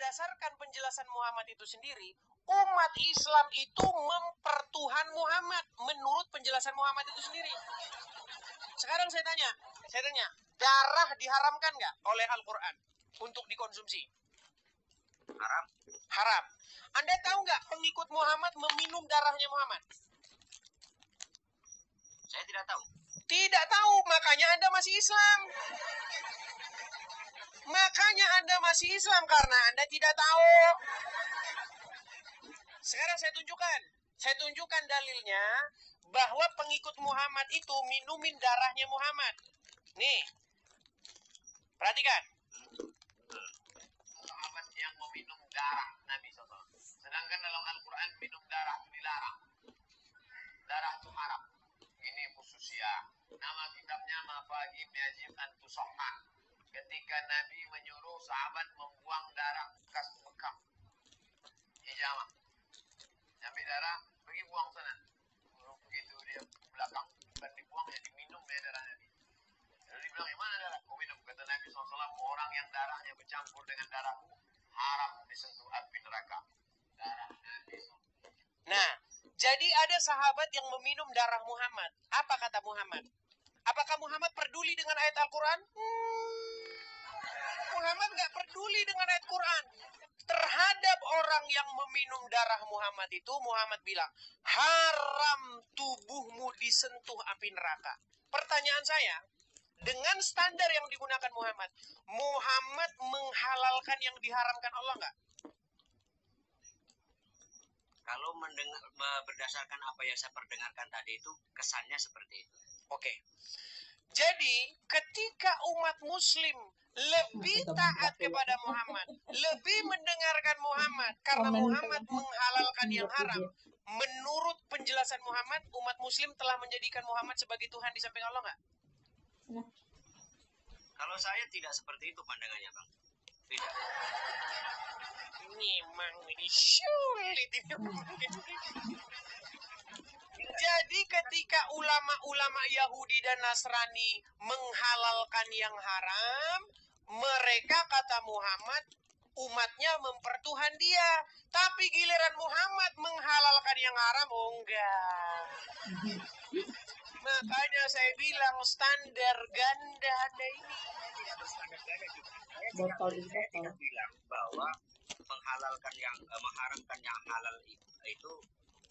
berdasarkan penjelasan Muhammad itu sendiri, umat Islam itu mempertuhan Muhammad menurut penjelasan Muhammad itu sendiri. Sekarang saya tanya, darah diharamkan nggak oleh Al-Quran untuk dikonsumsi? Haram. Haram. Anda tahu nggak pengikut Muhammad meminum darahnya Muhammad? Saya tidak tahu. Tidak tahu, makanya Anda masih Islam. Makanya Anda masih Islam karena Anda tidak tahu. Sekarang saya tunjukkan dalilnya bahwa pengikut Muhammad itu minumin darahnya Muhammad. Nih, perhatikan. Sahabat yang meminum darah Nabi SAW. Sedangkan dalam Al-Quran minum darah dilarang. Darah itu haram. Ini khususnya. Nama kitabnya Mafahim Yajib Antusohha. Ketika Nabi menyuruh sahabat membuang darah bekas bekam. Hijamah. Ambil darah, pergi buang sana. Begitu dia belakang, bukan dibuang, ya diminum ya darah Nabi. Lalu dibilang, yang mana darah? Kau minum. Kata Nabi SAW, orang yang darahnya bercampur dengan darahku, haram disentuh api neraka. Darah Nabi SAW. Nah, jadi ada sahabat yang meminum darah Muhammad. Apa kata Muhammad? Apakah Muhammad peduli dengan ayat Al-Quran? Muhammad nggak peduli dengan ayat Quran. Terhadap orang yang meminum darah Muhammad itu, Muhammad bilang, haram tubuhmu disentuh api neraka. Pertanyaan saya, dengan standar yang digunakan Muhammad, Muhammad menghalalkan yang diharamkan Allah nggak? Kalau berdasarkan apa yang saya perdengarkan tadi itu, kesannya seperti itu. Oke. Jadi, ketika umat muslim lebih taat kepada Muhammad, lebih mendengarkan Muhammad, karena Muhammad menghalalkan yang haram, menurut penjelasan Muhammad, umat muslim telah menjadikan Muhammad sebagai Tuhan di samping Allah nggak? Kalau saya tidak seperti itu pandangannya, Bang. Tidak. Ini sulit ini. Jadi ketika ulama-ulama Yahudi dan Nasrani menghalalkan yang haram, mereka kata Muhammad, umatnya mempertuhan dia. Tapi giliran Muhammad menghalalkan yang haram, oh enggak. Makanya saya bilang standar ganda Anda ini. Tidak berstandar ganda juga. Saya tidak bilang bahwa menghalalkan mengharamkan yang halal itu,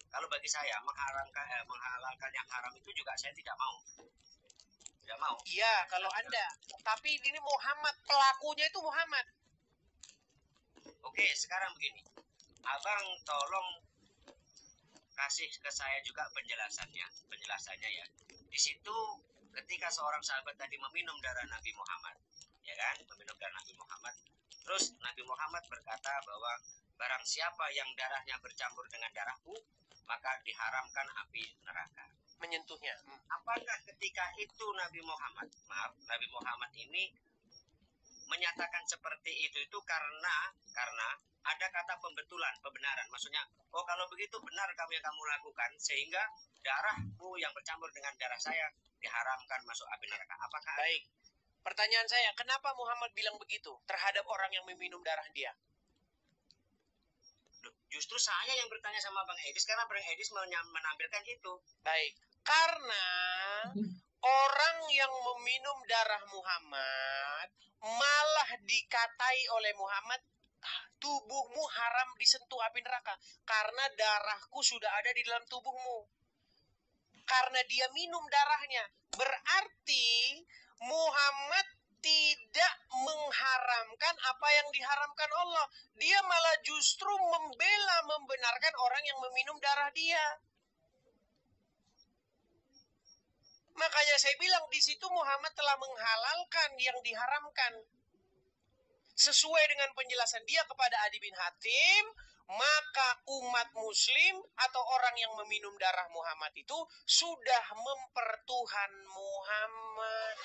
kalau bagi saya menghalalkan yang haram itu juga saya tidak mau. Tidak mau. Iya, kalau Anda. Tapi ini Muhammad, pelakunya itu Muhammad. Oke, sekarang begini. Abang tolong kasih ke saya juga penjelasannya ya. Di situ ketika seorang sahabat tadi meminum darah Nabi Muhammad, ya kan? Meminum darah Nabi Muhammad. Terus Nabi Muhammad berkata bahwa barang siapa yang darahnya bercampur dengan darahku, maka diharamkan api neraka. Menyentuhnya. Apakah ketika itu Nabi Muhammad ini menyatakan seperti itu karena ada kata pembenaran. Maksudnya, oh kalau begitu benar kamu yang kamu lakukan, sehingga darahmu yang bercampur dengan darah saya diharamkan masuk api neraka. Apakah? Baik. Pertanyaan saya, kenapa Muhammad bilang begitu terhadap orang yang meminum darah dia? Justru saya yang bertanya sama Bang Edis, karena Bang Edis menampilkan itu. Baik, karena orang yang meminum darah Muhammad malah dikatai oleh Muhammad, tubuhmu haram disentuh api neraka karena darahku sudah ada di dalam tubuhmu. Karena dia minum darahnya, berarti Muhammad tidak mengharamkan apa yang diharamkan Allah. Dia malah justru membenarkan orang yang meminum darah dia. Makanya saya bilang di situ Muhammad telah menghalalkan yang diharamkan. Sesuai dengan penjelasan dia kepada Adi bin Hatim, maka umat muslim atau orang yang meminum darah Muhammad itu sudah mempertuhan Muhammad.